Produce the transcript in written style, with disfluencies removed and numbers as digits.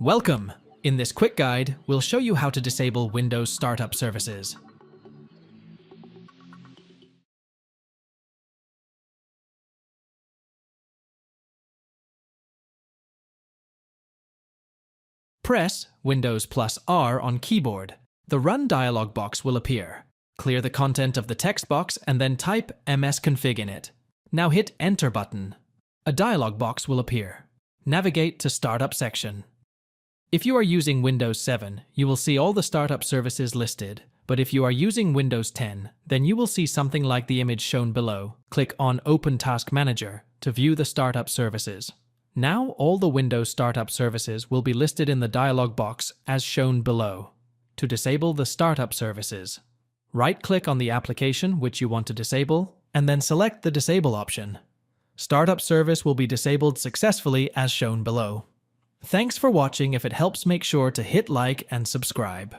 Welcome! In this quick guide, we'll show you how to disable Windows startup services. Press Windows plus R on keyboard. The Run dialog box will appear. Clear the content of the text box and then type msconfig in it. Now hit Enter button. A dialog box will appear. Navigate to Startup section. If you are using Windows 7, you will see all the startup services listed, but if you are using Windows 10, then you will see something like the image shown below. Click on Open Task Manager to view the startup services. Now all the Windows startup services will be listed in the dialog box as shown below. To disable the startup services, right-click on the application which you want to disable, and then select the Disable option. Startup service will be disabled successfully as shown below. Thanks for watching. If it helps, make sure to hit like and subscribe.